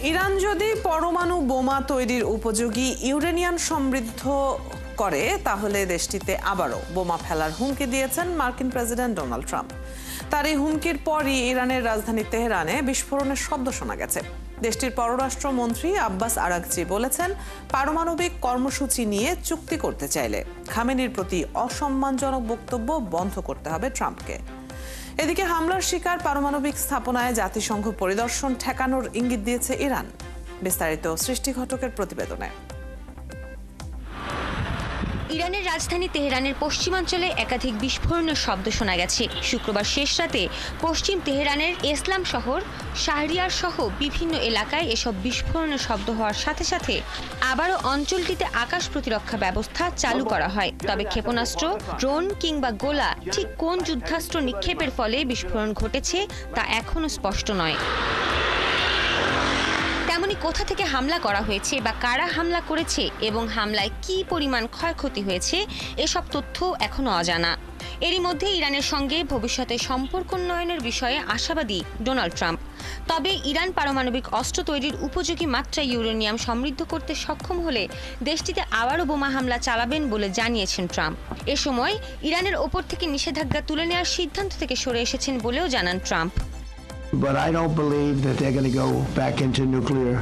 Iran যদি পরমাণু বোমা তৈরির উপযোগী ইউরেনিয়াম সমৃদ্ধ করে তাহলে দেশটিতে আবারও বোমা ফেলার হুমকি দিয়েছেন মার্কিন প্রেসিডেন্ট ডোনাল্ড ট্রাম্প। তার এই হুমকির পরই ইরানের রাজধানী তেহরানে বিস্ফোরণের শব্দ শোনা গেছে। দেশটির পররাষ্ট্রমন্ত্রী আব্বাস আরাকচি বলেছেন, পারমাণবিক কর্মসূচি নিয়ে চুক্তি করতে চাইলে খামেনির প্রতি অসম্মানজনক বক্তব্য বন্ধ করতে হবে ট্রাম্পকে। এদিকে হামলার শিকার পারমাণবিক স্থাপনায় জাতিসংঘ পরিদর্শন ঠেকানোর ইঙ্গিত দিয়েছে ইরান। বিস্তারিত সৃষ্টি ঘটকের প্রতিবেদনে। ইরানের রাজধানী তেহরানের পশ্চিমাঞ্চলে একাধিক বিস্ফোরণের শব্দ শোনা গেছে। শুক্রবার শেষ রাতে পশ্চিম তেহরানের ইসলাম শহর শাহরিয়ার সহ বিভিন্ন এলাকায় এসব বিস্ফোরণের শব্দ হওয়ার সাথে সাথে আবারও অঞ্চলটিতে আকাশ প্রতিরক্ষা ব্যবস্থা চালু করা হয়। তবে ক্ষেপণাস্ত্র, ড্রোন কিংবা গোলা ঠিক কোন যুদ্ধাস্ত্র নিক্ষেপের ফলে বিস্ফোরণ ঘটেছে তা এখনো স্পষ্ট নয়। তেমনি কোথা থেকে হামলা করা হয়েছে বা কারা হামলা করেছে এবং হামলায় কী পরিমাণ ক্ষয়ক্ষতি হয়েছে এসব তথ্য এখনো অজানা। এরই মধ্যে ইরানের সঙ্গে ভবিষ্যতে সম্পর্ক উন্নয়নের বিষয়ে আশাবাদী ডোনাল্ড ট্রাম্প। তবে ইরান পারমাণবিক অস্ত্র তৈরির উপযোগী মাত্রায় ইউরেনিয়াম সমৃদ্ধ করতে সক্ষম হলে দেশটিতে আবারও বোমা হামলা চালাবেন বলে জানিয়েছেন ট্রাম্প। এ সময় ইরানের ওপর থেকে নিষেধাজ্ঞা তুলে নেওয়ার সিদ্ধান্ত থেকে সরে এসেছেন বলেও জানান Trump. But I don't believe that they're going to go back into nuclear.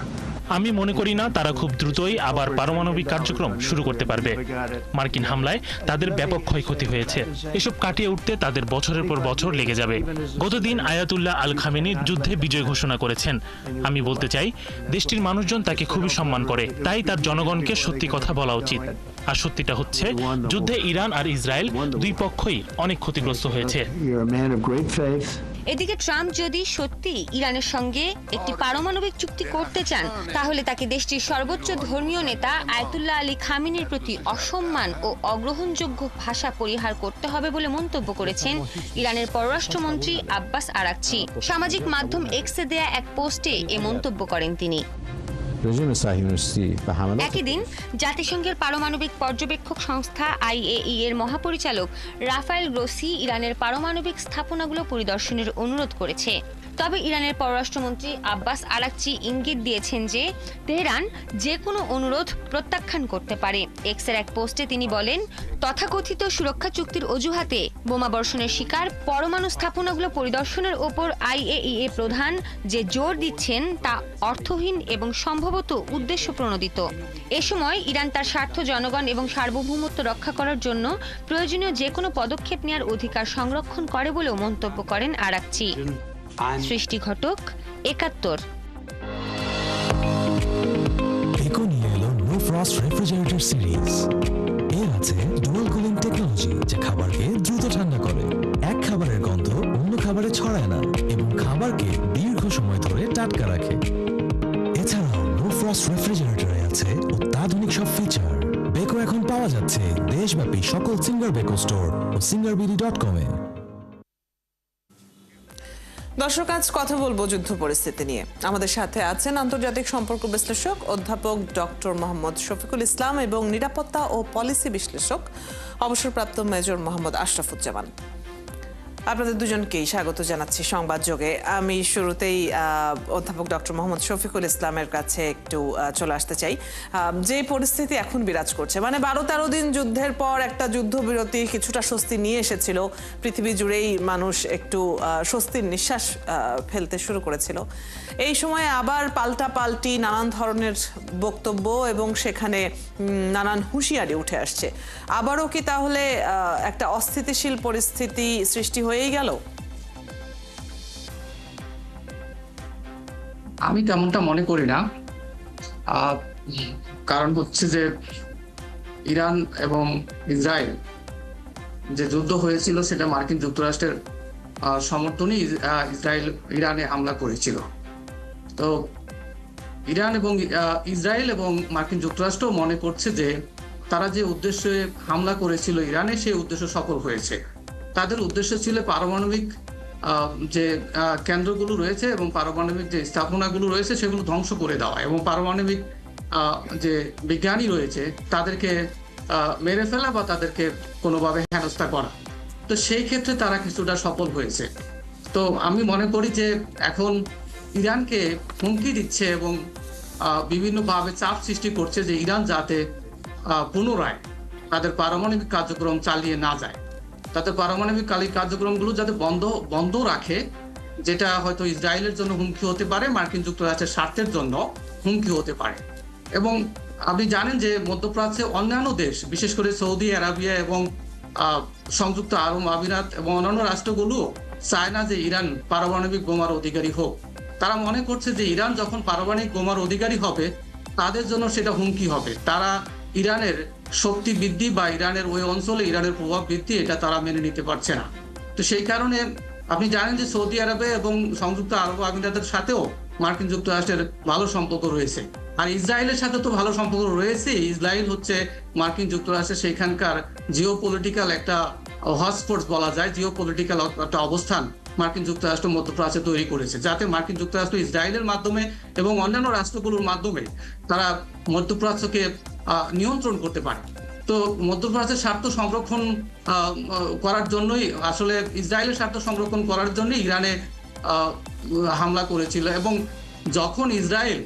আমি মনে করি না তারা খুব দ্রুতই আবার পারমাণবিক কার্যক্রম শুরু করতে পারবে। মার্কিন হামলায় তাদের ব্যাপক ক্ষয়ক্ষতি হয়েছে। এসব কাটিয়ে উঠতে তাদের বছরের পর বছর লেগে যাবে। গতদিন আয়াতুল্লাহ আল খামেনি যুদ্ধে বিজয় ঘোষণা করেছেন। আমি বলতে চাই, দেশটির মানুষজন তাকে খুবই সম্মান করে, তাই তার জনগণকে সত্যি কথা বলা উচিত। আর সত্যিটা হচ্ছে, যুদ্ধে ইরান আর ইসরায়েল দুই পক্ষই অনেক ক্ষতিগ্রস্ত হয়েছে। এদিকে ট্রাম্প যদি সত্যি ইরানের সঙ্গে একটি পারমাণবিক চুক্তি করতে চান, তাহলে তাকে দেশটির সর্বোচ্চ ধর্মীয় নেতা আয়াতুল্লাহ আলী খামেনির প্রতি অসম্মান ও অগ্রহণযোগ্য ভাষা পরিহার করতে হবে বলে মন্তব্য করেছেন ইরানের পররাষ্ট্রমন্ত্রী আব্বাস আরাকচি। সামাজিক মাধ্যম এক্সে দেয়া এক পোস্টে এ মন্তব্য করেন তিনি। একই দিন জাতিসংঘের পারমাণবিক পর্যবেক্ষক সংস্থা IAEA এর মহাপরিচালক রাফায়েল গ্রোসি ইরানের পারমাণবিক স্থাপনাগুলো পরিদর্শনের অনুরোধ করেছে। তবে ইরানের পররাষ্ট্রমন্ত্রী আব্বাস আরাকচি ইঙ্গিত দিয়েছেন যে তেহরান যে কোনো অনুরোধ প্রত্যাখ্যান করতে পারে। এক্সের এক পোস্টে তিনি বলেন, তথাকথিত সুরক্ষা চুক্তির অজুহাতে বোমাবর্ষণের শিকার পরমাণু স্থাপনাগুলো পরিদর্শনের ওপর IAEA প্রধান যে জোর দিচ্ছেন তা অর্থহীন এবং সম্ভবত উদ্দেশ্য প্রণোদিত। এ সময় ইরান তার স্বার্থ, জনগণ এবং সার্বভৌমত্ব রক্ষা করার জন্য প্রয়োজনীয় যে কোনো পদক্ষেপ নেওয়ার অধিকার সংরক্ষণ করে বলেও মন্তব্য করেন আরাকচি। সৃষ্টি ঘটক, ৭১। ইকো নিয়ে এলো নো ফ্রস্ট রেফ্রিজারেটর সিরিজ। এর আছে ডুয়াল কুলিং টেকনোলজি, যা খাবারকে দ্রুত ঠান্ডা করে। এক খাবারের গন্ধ অন্য খাবারে ছড়ায় না এবং খাবারকে দীর্ঘ সময় ধরে টাটকা রাখে। এছাড়াও নো ফ্রস্ট রেফ্রিজারেটরে আছে অত্যাধুনিক সব ফিচার। বেকো এখন পাওয়া যাচ্ছে দেশব্যাপী সকল সিঙ্গার বেকো স্টোর ও singarBD.com এ। দর্শক, আজ কথা বলবো যুদ্ধ পরিস্থিতি নিয়ে। আমাদের সাথে আছেন আন্তর্জাতিক সম্পর্ক বিশ্লেষক অধ্যাপক ডক্টর মোহাম্মদ শফিকুল ইসলাম এবং নিরাপত্তা ও পলিসি বিশ্লেষক অবসরপ্রাপ্ত মেজর মোহাম্মদ আশরাফুজ্জামান। আপনাদের দুজনকেই স্বাগত জানাচ্ছি সংবাদ যোগে। আমি শুরুতেই অধ্যাপক ডক্টর মোহাম্মদ শফিকুল ইসলামের কাছে একটু চলে আসতে চাই। যে পরিস্থিতি এখন বিরাজ করছে, মানে ১২-১৩ দিন যুদ্ধের পর একটা যুদ্ধবিরতি কিছুটা স্বস্তি নিয়ে এসেছিল, পৃথিবী জুড়েই মানুষ একটু স্বস্তির নিঃশ্বাস ফেলতে শুরু করেছিল। এই সময়ে আবার পাল্টাপাল্টি নানান ধরনের বক্তব্য এবং সেখানে নানান হুঁশিয়ারি উঠে আসছে। আবারও কি তাহলে একটা অস্থিতিশীল পরিস্থিতি সৃষ্টি হয়েই গেল? আমি তেমনটা মনে করি না। কারণ হচ্ছে যে ইরান এবং ইসরায়েল যে যুদ্ধ হয়েছিল সেটা মার্কিন যুক্তরাষ্ট্রের সমর্থনে ইসরায়েল ইরানে হামলা করেছিল। তো ইসরায়েল এবং মার্কিন যুক্তরাষ্ট্র মনে করছে যে তারা যে উদ্দেশ্যে হামলা করেছিল ইরানে, সেই উদ্দেশ্য সফল হয়েছে। তাদের উদ্দেশ্য ছিল পারমাণবিক যে কেন্দ্রগুলো রয়েছে এবং পারমাণবিক যে স্থাপনাগুলো রয়েছে সেগুলো ধ্বংস করে দেওয়া এবং পারমাণবিক যে বিজ্ঞানী রয়েছে তাদেরকে মেরে ফেলা বা তাদেরকে কোনোভাবে হেনস্থা করা। তো সেই ক্ষেত্রে তারা কিছুটা সফল হয়েছে। তো আমি মনে করি যে এখন ইরানকে হুমকি দিচ্ছে এবং বিভিন্নভাবে চাপ সৃষ্টি করছে যে ইরান যাতে পুনরায় তাদের পারমাণবিক কার্যক্রম চালিয়ে না যায়, তাদের পারমাণবিক কার্যক্রমগুলো যাতে বন্ধ রাখে, যেটা হয়তো ইসরায়েলের জন্য হুমকি হতে পারে, মার্কিন যুক্তরাষ্ট্রের স্বার্থের জন্য হুমকি হতে পারে। এবং আপনি জানেন যে মধ্যপ্রাচ্যে অন্যান্য দেশ, বিশেষ করে সৌদি আরবিয়া এবং সংযুক্ত আরব আমিরাত এবং অন্যান্য রাষ্ট্রগুলো চায় না যে ইরান পারমাণবিক বোমার অধিকারী হোক। তারা মনে করছে যে ইরান যখন পারমাণবিক বোমার অধিকারী হবে তাদের জন্য সেটা হুমকি হবে। তারা ইরানের শক্তি বৃদ্ধি বা ইরানের ওই অঞ্চলে ইরানের প্রভাব বৃদ্ধি এটা তারা মেনে নিতে পারছে না। তো সেই কারণে আপনি জানেন যে সৌদি আরবে এবং সংযুক্ত আরব আমিরাতের সাথেও মার্কিন যুক্তরাষ্ট্রের ভালো সম্পর্ক রয়েছে, আর ইসরায়েলের সাথে তো ভালো সম্পর্ক রয়েছে। ইসরায়েল হচ্ছে মার্কিন যুক্তরাষ্ট্রের সেখানকার জিওপলিটিক্যাল একটা হটস্পট বলা যায়, জিওপলিটিক্যাল একটা অবস্থান মার্কিন যুক্তরাষ্ট্র মধ্যপ্রাচ্যে তৈরি করেছে, যাতে মার্কিন যুক্তরাষ্ট্র ইসরায়েলের মাধ্যমে এবং অন্যান্য রাষ্ট্রগুলোর মাধ্যমে তারা মধ্যপ্রাচ্যকে নিয়ন্ত্রণ করতে পারে। তো মধ্যপ্রাচ্যের স্বার্থ সংরক্ষণ করার জন্যই, আসলে ইসরায়েলের স্বার্থ সংরক্ষণ করার জন্যই ইরানে হামলা করেছিল। এবং যখন ইসরায়েল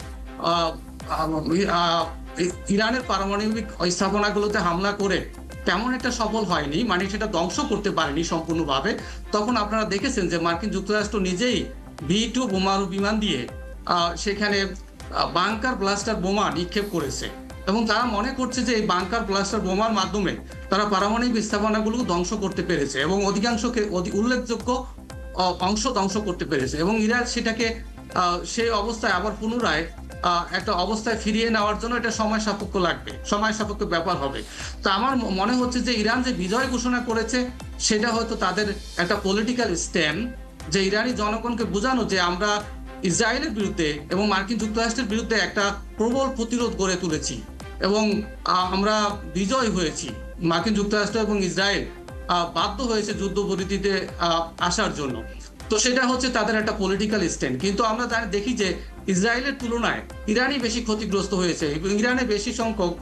ইরানের পারমাণবিক স্থাপনাগুলোতে হামলা করে তেমন একটা সফল হয়নি, মানে সেটা ধ্বংস করতে পারেনি সম্পূর্ণভাবে, তখন আপনারা দেখেছেন যে মার্কিন যুক্তরাষ্ট্র নিজেই B-2 বোমারু বিমান দিয়ে সেখানে বাংকার ব্লাস্টার বোমা নিক্ষেপ করেছে। এবং তারা মনে করছে যে এই বাংকার ব্লাস্টার বোমার মাধ্যমে তারা পারমাণবিক স্থাপনাগুলো ধ্বংস করতে পেরেছে এবং অধিকাংশকে উল্লেখযোগ্য অংশ ধ্বংস করতে পেরেছে। এবং ইরান সেটাকে সেই অবস্থায় আবার পুনরায় একটা অবস্থায় ফিরিয়ে নেওয়ার জন্য এটা সময় সাপেক্ষ ব্যাপার হবে। তো আমার মনে হচ্ছে যে ইরান যে বিজয় ঘোষণা করেছে সেটা হয়তো তাদের একটা পলিটিক্যাল স্ট্যান্ড, যে ইরানি জনগণকে বোঝানো যে আমরা ইসরায়েলের বিরুদ্ধে এবং মার্কিন যুক্তরাষ্ট্রের বিরুদ্ধে একটা প্রবল প্রতিরোধ গড়ে তুলেছি এবং আমরা বিজয় হয়েছি। মার্কিন যুক্তরাষ্ট্র এবং ইসরায়েল বাধ্য হয়েছে যুদ্ধবিরতিতে আসার জন্য। তো সেটা হচ্ছে তাদের একটা পলিটিক্যাল স্ট্যান্ড। কিন্তু আমরা দেখি যে ইসরায়েলের তুলনায় ইরানই বেশি ক্ষতিগ্রস্ত হয়েছে এবং ইরানে বেশি সংখ্যক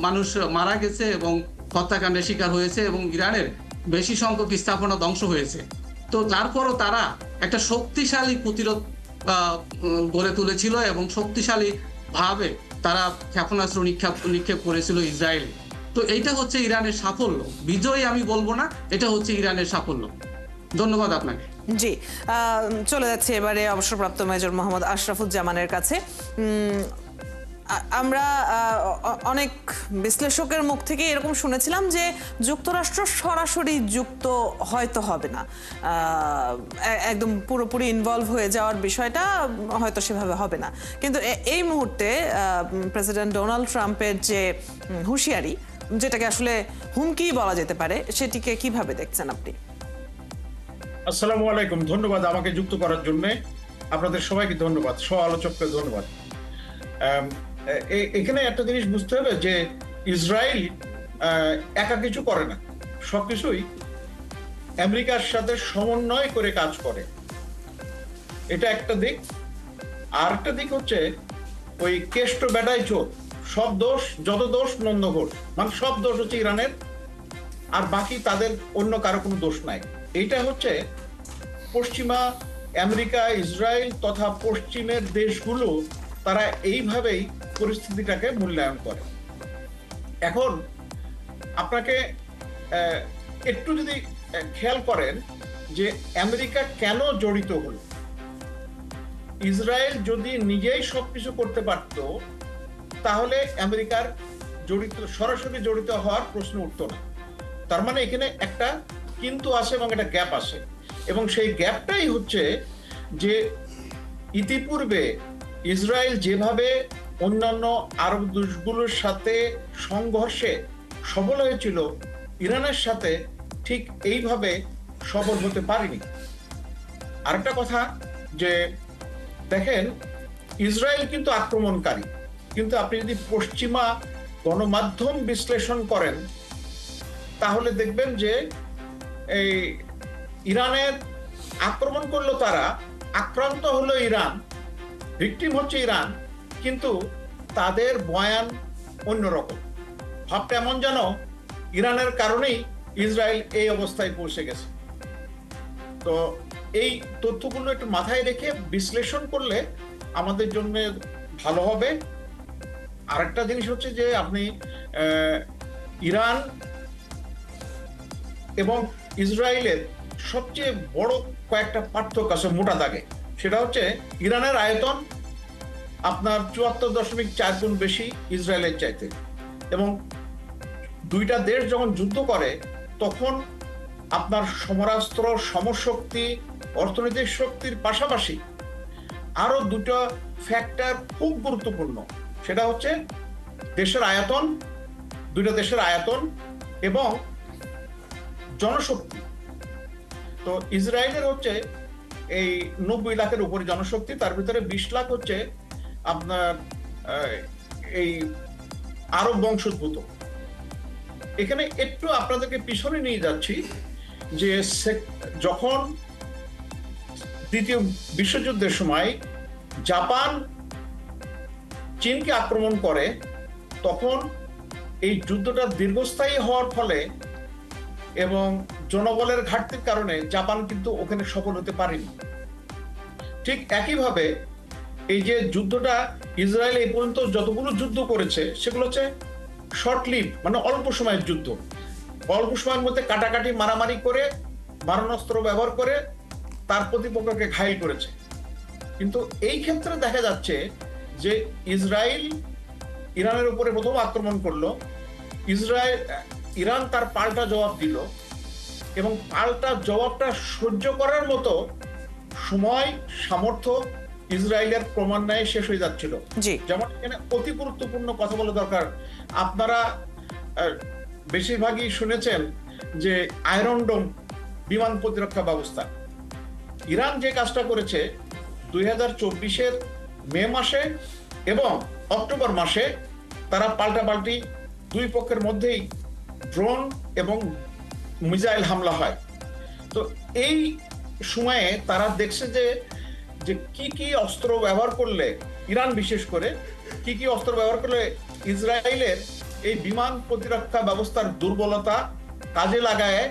মানুষ মারা গেছে এবং হত্যাকাণ্ডের শিকার হয়েছে এবং ইরানের বেশি সংখ্যক স্থাপনা ধ্বংস হয়েছে। তো তারপরও তারা একটা শক্তিশালী প্রতিরোধ গড়ে তুলেছিল এবং শক্তিশালী ভাবে তারা ক্ষেপণাস্ত্র নিক্ষেপ করেছিল ইসরায়েল। তো এইটা হচ্ছে ইরানের সাফল্য, বিজয় আমি বলবো না, এটা হচ্ছে ইরানের সাফল্য। ধন্যবাদ আপনাকে। জি, চলে যাচ্ছে এবারে অবসরপ্রাপ্ত মেজর মোহাম্মদ আশরাফুজ্জামানের কাছে। আমরা অনেক বিশ্লেষকের মুখ থেকে এরকম শুনেছিলাম যে যুক্তরাষ্ট্র সরাসরি যুক্ত হয়তো হবে না, একদম পুরোপুরি ইনভলভ হয়ে যাওয়ার বিষয়টা হয়তো সেভাবে হবে না। কিন্তু এই মুহূর্তে প্রেসিডেন্ট ডোনাল্ড ট্রাম্পের যে হুঁশিয়ারি, যেটাকে আসলে হুমকি বলা যেতে পারে, সেটিকে কিভাবে দেখছেন আপনি? আসসালামু আলাইকুম, ধন্যবাদ আমাকে যুক্ত করার জন্য। আপনাদের সবাইকে ধন্যবাদ, সহ আলোচককে ধন্যবাদ। এখানে একটা জিনিস বুঝতে হবে যে ইসরায়েল একা কিছু করে না, সবকিছুই আমেরিকার সাথে সমন্বয় করে কাজ করে, এটা একটা দিক। আর একটা দিক হচ্ছে ওই কেষ্ট বেটাই চোর, সব দোষ, যত দোষ নন্দ ঘোষ, মানে সব দোষ হচ্ছে ইরানের, আর বাকি তাদের অন্য কারো কোনো দোষ নাই। এইটা হচ্ছে পশ্চিমা আমেরিকা, ইসরায়েল তথা পশ্চিমের দেশগুলো তারা এইভাবেই পরিস্থিতিটাকে মূল্যায়ন করে। এখন আপনাকে একটু যদি খেয়াল করেন যে আমেরিকা কেন জড়িত হল, ইসরায়েল যদি নিজেই সবকিছু করতে পারত তাহলে আমেরিকার সরাসরি জড়িত হওয়ার প্রশ্ন উঠতো না। তার মানে এখানে একটা কিন্তু আসে এবং একটা গ্যাপ আসে, এবং সেই গ্যাপটাই হচ্ছে যে ইতিপূর্বে ইসরায়েল যেভাবে অন্যান্য আরব দেশগুলোর সাথে সংঘর্ষে সফল হয়েছিল, ইরানের সাথে ঠিক এইভাবে সফল হতে পারেনি। আরেকটা কথা যে দেখেন, ইসরায়েল কিন্তু আক্রমণকারী, কিন্তু আপনি যদি পশ্চিমা গণমাধ্যম বিশ্লেষণ করেন তাহলে দেখবেন যে এই ইরানের আক্রমণ করলো তারা, আক্রান্ত হলো ইরান, ভিকটিম হচ্ছে ইরান, কিন্তু তাদের বয়ান অন্যরকম। ভাবটা এমন যেন ইরানের কারণেই ইসরায়েল এই অবস্থায় পৌঁছে গেছে। তো এই তথ্যগুলো একটু মাথায় রেখে বিশ্লেষণ করলে আমাদের জন্য ভালো হবে। আরেকটা জিনিস হচ্ছে যে আপনি ইরান এবং ইসরায়েলের সবচেয়ে বড় কয়েকটা পার্থক্য আছে মোটা দাগে। সেটা হচ্ছে ইরানের আয়তন আপনার ৭৪.৪ গুণ বেশি ইসরায়েলের চাইতে, এবং দুইটা দেশ যখন যুদ্ধ করে তখন আপনার সমরাস্ত্র, সমশক্তি, অর্থনৈতিক শক্তির পাশাপাশি আরো দুটো ফ্যাক্টর খুব গুরুত্বপূর্ণ। সেটা হচ্ছে দেশের আয়তন, দুইটা দেশের আয়তন এবং জনশক্তি। তো ইসরায়েলের হচ্ছে এই ৯০ লাখের উপরে জনশক্তি, তার ভিতরে ২০ লাখ হচ্ছে আপনার এই আরব বংশোদ্ভূত। এখানে একটু আপনাদেরকে পিছনে নিয়ে যাচ্ছি যে যখন দ্বিতীয় বিশ্বযুদ্ধের সময় জাপান চীনকে আক্রমণ করে, তখন এই যুদ্ধটা দীর্ঘস্থায়ী হওয়ার ফলে এবং জনবলের ঘাটতির কারণে জাপান কিন্তু ওখানে সফল হতে পারেনি। ঠিক একইভাবে এই যে যুদ্ধটা ইসরায়েল এই পর্যন্ত যতগুলো যুদ্ধ করেছে সেগুলো হচ্ছে শর্ট লিভ, মানে অল্প সময়ের যুদ্ধ, অল্প সময়ের মধ্যে কাটাকাটি মারামারি করে মারণাস্ত্র ব্যবহার করে তার প্রতিপক্ষকে ঘায়েল করেছে। কিন্তু এই ক্ষেত্রে দেখা যাচ্ছে যে ইসরায়েল ইরানের উপরে প্রথম আক্রমণ করলো, ইরান তার পাল্টা জবাব দিল, এবং পাল্টা জবাবটা সহ্য করার মতো সময় সামর্থ্য ইসরায়েলের ক্রমান্বয়ে শেষ হয়ে যাচ্ছিল। যেমন এখানে অতি গুরুত্বপূর্ণ কথা বলা দরকার, আপনারা বেশিরভাগই শুনেছেন যে আয়রন ডোম বিমান প্রতিরক্ষা ব্যবস্থা। ইরান যে কাজটা করেছে 2024-এর মে মাসে এবং অক্টোবর মাসে, তারা পাল্টাপাল্টি দুই পক্ষের মধ্যেই ড্রোন এবং মিসাইল হামলা হয়। তো এই সময়ে তারা দেখছে যে কি কি অস্ত্র ব্যবহার করলে, ইরান বিশেষ করে কি কি অস্ত্র ব্যবহার করলে ইসরায়েলের এই বিমান প্রতিরক্ষা ব্যবস্থার দুর্বলতা কাজে লাগায়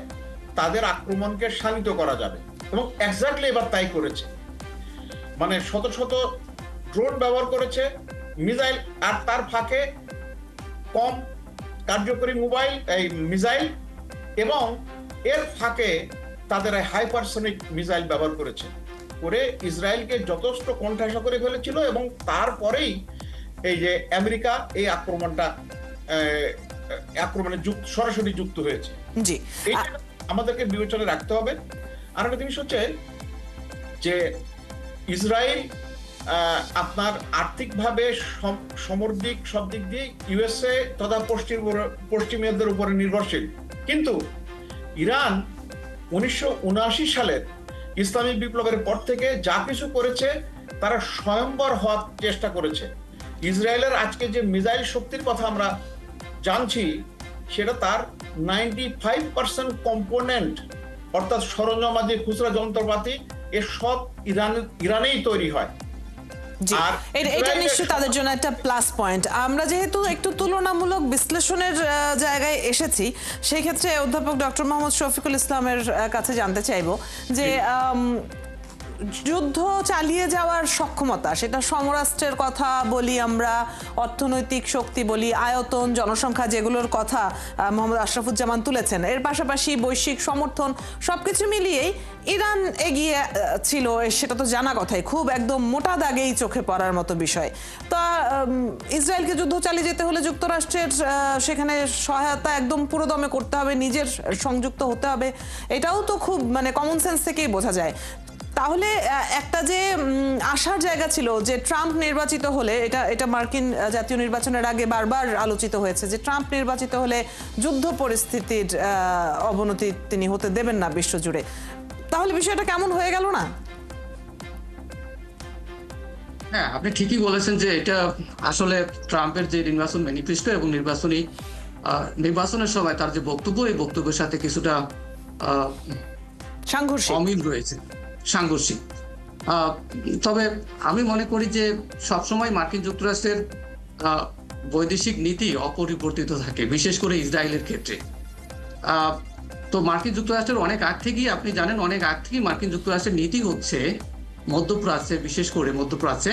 তাদের আক্রমণকে শানিত করা যাবে, এবং এক্স্যাক্টলি এবার তাই করেছে। মানে শত শত ড্রোন ব্যবহার করেছে, মিসাইল, আর তার ফাঁকে কম কার্যকরী মিসাইল, এবং এর ফাঁকে তাদের হাইপারসনিক মিসাইল ব্যবহার করেছে, করে ইসরায়েলকে যথেষ্ট কোণঠাসা করে ফেলেছিল। এবং তারপরেই এই যে আমেরিকা এই আক্রমণে সরাসরি যুক্ত হয়েছে। জি, এইটা আমাদেরকে বিবেচনায় রাখতে হবে। আর একটা জিনিস হচ্ছে যে ইসরায়েল আপনার আর্থিকভাবে সামরিক সব দিক দিয়ে ইউএসএ তথা পশ্চিমীয়দের উপরে নির্ভরশীল, কিন্তু ইরান 1979 সালের ইসলামিক বিপ্লবের পর থেকে যা কিছু করেছে তারা স্বয়ংবর হওয়ার চেষ্টা করেছে। ইসরায়েলের আজকে যে মিসাইল শক্তির কথা আমরা জানছি সেটা তার 95% কম্পোনেন্ট, অর্থাৎ সরঞ্জামাদি, খুচরা যন্ত্রপাতি, এর সব ইরানেই তৈরি হয়। এটা নিশ্চয়ই তাদের জন্য একটা প্লাস পয়েন্ট। আমরা যেহেতু একটু তুলনামূলক বিশ্লেষণের জায়গায় এসেছি, সেই ক্ষেত্রে অধ্যাপক ডক্টর মোহাম্মদ শফিকুল ইসলামের কাছে জানতে চাইবো যে যুদ্ধ চালিয়ে যাওয়ার সক্ষমতা, সেটা সমরাষ্ট্রের কথা বলি আমরা, অর্থনৈতিক শক্তি বলি, আয়তন, জনসংখ্যা, যেগুলোর কথা মোহাম্মদ আশরাফুজ্জামান তুলেছেন, এর পাশাপাশি বৈশ্বিক সমর্থন, সবকিছু মিলিয়েই ইরান এগিয়ে ছিল, সেটা তো জানা কথাই, খুব একদম মোটা দাগেই চোখে পড়ার মতো বিষয়। তা ইসরায়েলকে যুদ্ধ চালিয়ে যেতে হলে যুক্তরাষ্ট্রের সেখানে সহায়তা একদম পুরোদমে করতে হবে, নিজের সংযুক্ত হতে হবে, এটাও তো খুব মানে কমন সেন্স থেকেই বোঝা যায়। তাহলে একটা যে আশার জায়গা ছিল যে ট্রাম্প নির্বাচিত হলে, এটা মার্কিন জাতীয় নির্বাচনের আগে বারবার আলোচিত হয়েছে যে ট্রাম্প নির্বাচিত হলে যুদ্ধ পরিস্থিতির অবনতি তিনি হতে দেবেন না বিশ্বজুড়ে, তাহলে বিষয়টা কেমন হয়ে গেল না? হ্যাঁ, আপনি ঠিকই বলেছেন যে এটা আসলে ট্রাম্পের যে নির্বাচন ম্যানিফেস্টো এবং নির্বাচনের সময় তার যে বক্তব্য, এই বক্তব্যের সাথে কিছুটা অমিল রয়েছে, সাংঘর্ষিক। তবে আমি মনে করি যে সবসময় মার্কিন যুক্তরাষ্ট্রের বৈদেশিক নীতি অপরিবর্তিত থাকে, বিশেষ করে ইসরায়েলের ক্ষেত্রে। তো মার্কিন যুক্তরাষ্ট্রের অনেক আগ থেকেই, আপনি জানেন, অনেক আগ থেকেই মার্কিন যুক্তরাষ্ট্রের নীতি হচ্ছে মধ্যপ্রাচ্যে, বিশেষ করে মধ্যপ্রাচ্যে,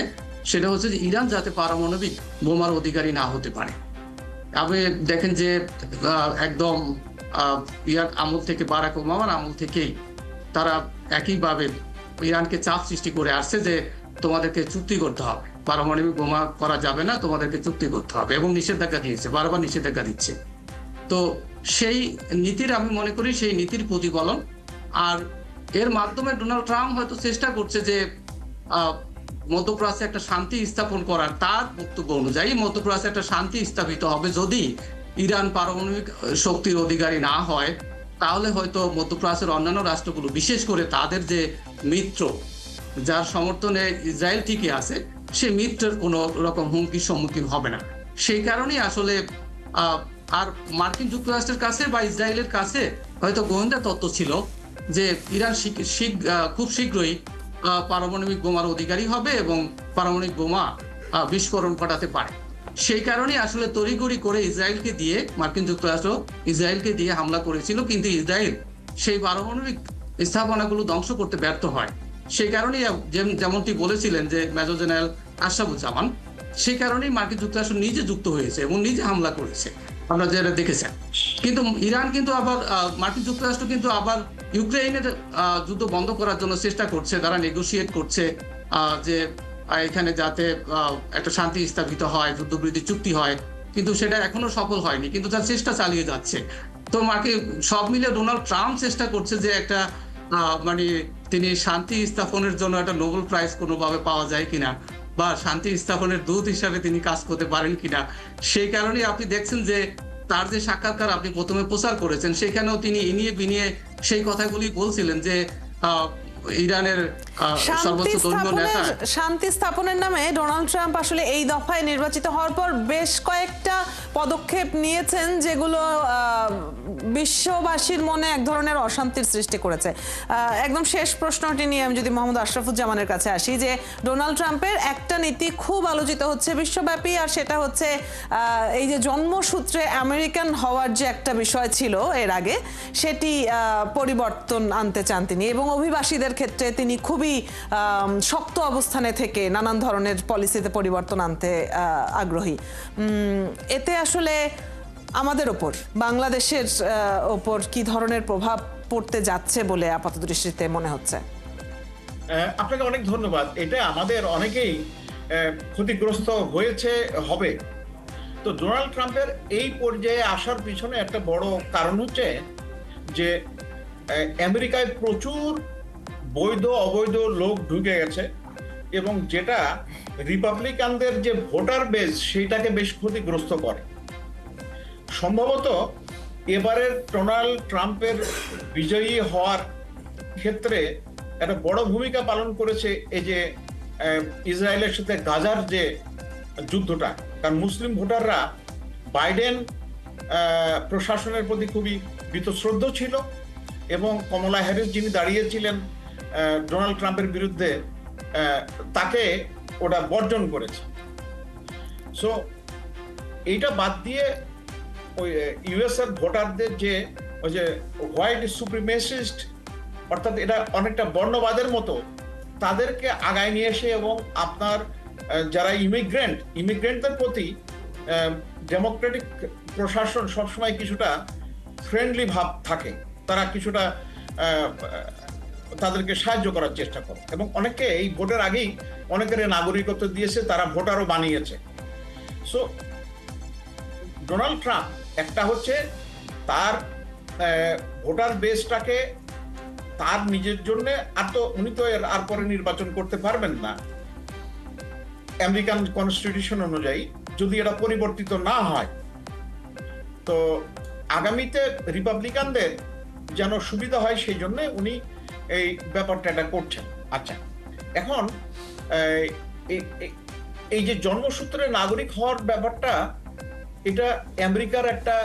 সেটা হচ্ছে যে ইরান যাতে পারমাণবিক বোমার অধিকারী না হতে পারে। আপনি দেখেন যে একদম ইয়ার আমল থেকে, বারাক ওবামার আমল থেকেই তারা একইভাবে ইরানকে চাপ সৃষ্টি করে আসছে যে তোমাদেরকে চুক্তি করতে হবে, পারমাণবিক বোমা করা যাবে না, তোমাদেরকে চুক্তি করতে হবে, এবং নিষেধাজ্ঞা দিয়েছে, বারবার নিষেধাজ্ঞা দিচ্ছে। তো সেই নীতির, আমি মনে করি সেই নীতির প্রতিফলন। আর এর মাধ্যমে ডোনাল্ড ট্রাম্প হয়তো চেষ্টা করছে যে মধ্যপ্রাচ্যে একটা শান্তি স্থাপন করার, তার বক্তব্য অনুযায়ী মধ্যপ্রাচ্যে একটা শান্তি স্থাপিত হবে যদি ইরান পারমাণবিক শক্তির অধিকারী না হয়, তাহলে হয়তো মধ্যপ্রাচ্যের অন্যান্য রাষ্ট্রগুলো, বিশেষ করে তাদের যে মিত্র, যার সমর্থনে ইসরায়েল টিকে আছে, সেই মিত্রের কোনো রকম হুমকির সম্মুখীন হবে না। সেই কারণেই আসলে আর মার্কিন যুক্তরাষ্ট্রের কাছে বা ইসরায়েলের কাছে হয়তো গোয়েন্দা তথ্য ছিল যে ইরান খুব শীঘ্রই পারমাণবিক বোমার অধিকারী হবে এবং পারমাণবিক বোমা বিস্ফোরণ ঘটাতে পারে। সেই কারণেই আসলে তড়িঘড়ি করে ইসরায়েলকে দিয়ে, মার্কিন যুক্তরাষ্ট্র ইসরায়েলকে দিয়ে হামলা করেছিল, কিন্তু ইসরায়েল সেই পারমাণবিক স্থাপনাগুলো ধ্বংস করতে ব্যর্থ হয়। সেই কারণেই যেমনটি বলেছিলেন যে মেজর জেনারেল আশরাফুজ্জামান, সেই কারণেই মার্কিন যুক্তরাষ্ট্র নিজে যুক্ত হয়েছে এবং নিজে হামলা করেছে, আপনারা যেটা দেখেছেন। কিন্তু ইরান কিন্তু আবার, মার্কিন যুক্তরাষ্ট্র কিন্তু আবার ইউক্রেনের যুদ্ধ বন্ধ করার জন্য চেষ্টা করছে, তারা নেগোশিয়েট করছে যে এখানে যাতে একটা শান্তি স্থাপিত হয়, যুদ্ধবিরতি চুক্তি হয়, কিন্তু সেটা এখনো সফল হয়নি, কিন্তু তার চেষ্টা চালিয়ে যাচ্ছে। তো মার্কিন সব মিলে ডোনাল্ড ট্রাম্প চেষ্টা করছে যে একটা মানে তিনি শান্তি স্থাপনের জন্য একটা নোবেল প্রাইজ কোনোভাবে পাওয়া যায় কিনা, বা শান্তি স্থাপনের দূত হিসাবে তিনি কাজ করতে পারেন কিনা। সেই কারণেই আপনি দেখছেন যে তার যে সাক্ষাৎকার আপনি প্রথমে প্রচার করেছেন, সেখানেও তিনি ইনিয়ে বিনিয়ে সেই কথাগুলি বলছিলেন যে ইরানের সর্বোচ্চ ধর্মীয় নেতা। শান্তি স্থাপনের নামে ডোনাল্ড ট্রাম্প আসলে এই দফায় নির্বাচিত হওয়ার পর বেশ কয়েকটা পদক্ষেপ নিয়েছেন, যেগুলো বিশ্ববাসীর মনে এক ধরনের অশান্তির সৃষ্টি করেছে। একদম শেষ প্রশ্নটি নিয়ে আমি যদি মোহাম্মদ আশরাফুজ্জামানের কাছে আসি, যে ডোনাল্ড ট্রাম্পের একটা নীতি খুব আলোচিত হচ্ছে বিশ্বব্যাপী, আর সেটা হচ্ছে এই যে জন্মসূত্রে আমেরিকান হওয়ার যে একটা বিষয় ছিল এর আগে, সেটি পরিবর্তন আনতে চান তিনি, এবং অভিবাসীদের ক্ষেত্রে তিনি খুবই শক্ত অবস্থানে থেকে নানান ধরনের পলিসিতে পরিবর্তন আনতে আগ্রহী। এতে আসলে আমাদের ওপর, বাংলাদেশের ওপর কি ধরনের প্রভাব পড়তে যাচ্ছে বলে আপাতত দৃষ্টিতে মনে হচ্ছে? আপনাকে অনেক ধন্যবাদ। এটা আমাদের অনেকেই ক্ষতিগ্রস্ত হয়েছে, হবে। তো ডোনাল্ড ট্রাম্পের এই পর্যায়ে আসার পিছনে একটা বড় কারণ হচ্ছে যে আমেরিকায় প্রচুর বৈধ অবৈধ লোক ঢুকে গেছে, এবং যেটা রিপাবলিকানদের যে ভোটার বেস সেটাকে বেশ ক্ষতিগ্রস্ত করে। সম্ভবত এবারের ডোনাল্ড ট্রাম্পের বিজয়ী হওয়ার ক্ষেত্রে একটা বড় ভূমিকা পালন করেছে এই যে ইসরায়েলের সাথে গাজার যে যুদ্ধটা। কারণ মুসলিম ভোটাররা বাইডেন প্রশাসনের প্রতি খুবই বীতশ্রদ্ধ ছিল, এবং কমলা হ্যারিস যিনি দাঁড়িয়েছিলেন ডোনাল্ড ট্রাম্পের বিরুদ্ধে, তাকে ওটা বর্জন করেছে। সো এইটা বাদ দিয়ে ওই ইউএস এর ভোটারদের যে ওই যে হোয়াইট সুপ্রিমেসিস্ট, অর্থাৎ এটা অনেকটা বর্ণবাদের মতো, তাদেরকে আগায় নিয়ে এসে, এবং আপনার যারা ইমিগ্রেন্টদের প্রতি ডেমোক্রেটিক প্রশাসন সবসময় কিছুটা ফ্রেন্ডলি ভাব থাকে, তারা কিছুটা তাদেরকে সাহায্য করার চেষ্টা করে, এবং অনেকে এই ভোটের আগেই অনেকের নাগরিকত্ব দিয়েছে, তারা ভোটারও বানিয়েছে। সো ডোনাল্ড ট্রাম্প একটা হচ্ছে তার ভোটার বেসটাকে তার নিজের জন্য, আর তো উনি তো আর পরে নির্বাচন করতে পারবেন না আমেরিকান কনস্টিটিউশন অনুযায়ী, যদি এটা পরিবর্তিত না হয়। তো আগামীতে রিপাবলিকানদের যেন সুবিধা হয়, সেই জন্য উনি এই ব্যাপারটা এটা করছেন। আচ্ছা, এখন এই যে জন্মসূত্রে নাগরিক হওয়ার ব্যাপারটা, এটা আমেরিকার একটা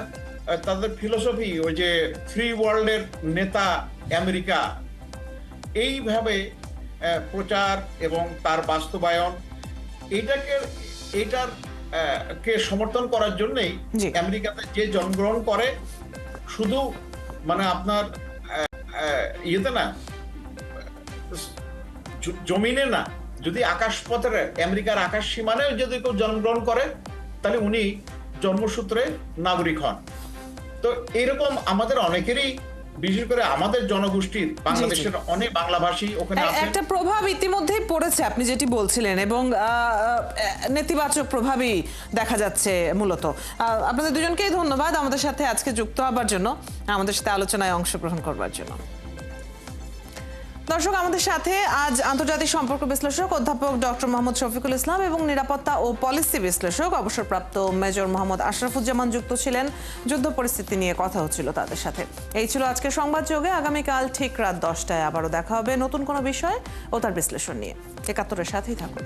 তাদের ফিলোসফি, ওই যে ফ্রি ওয়ার্ল্ডের নেতা আমেরিকা, এইভাবে প্রচার এবং তার বাস্তবায়ন, এইটার কে সমর্থন করার জন্যই আমেরিকাতে যে জন্মগ্রহণ করে শুধু মানে আপনার ইয়েতে না, জমিনে না, যদি আকাশপথের আমেরিকার আকাশ সীমানে যদি কেউ জন্মগ্রহণ করে তাহলে উনি জন্মসূত্রে নাগরিক হন। তো এরকম আমাদের অনেকেরই, বিশেষ করে আমাদের জনগোষ্ঠীর, বাংলাদেশের অনেক বাংলাভাষী ওখানে আছে। একটা প্রভাব ইতিমধ্যেই পড়েছে আপনি যেটি বলছিলেন, এবং নেতিবাচক প্রভাবই দেখা যাচ্ছে মূলত। আপনাদের দুজনকেই ধন্যবাদ আমাদের সাথে আজকে যুক্ত হবার জন্য, আমাদের সাথে আলোচনায় অংশগ্রহণ করবার জন্য। দর্শক, আমাদের সাথে আজ আন্তর্জাতিক সম্পর্ক বিশ্লেষক অধ্যাপক ডক্টর মোহাম্মদ শফিকুল ইসলাম এবং নিরাপত্তা ও পলিসি বিশ্লেষক অবসরপ্রাপ্ত মেজর মোহাম্মদ আশরাফুজ্জামান যুক্ত ছিলেন। যুদ্ধ পরিস্থিতি নিয়ে কথা হচ্ছিল তাদের সাথে। এই ছিল আজকের সংবাদযোগে। আগামীকাল ঠিক রাত 10টায় আবারও দেখা হবে নতুন কোনো বিষয় ও তার বিশ্লেষণ নিয়ে। ৭১-এর সাথেই থাকুন।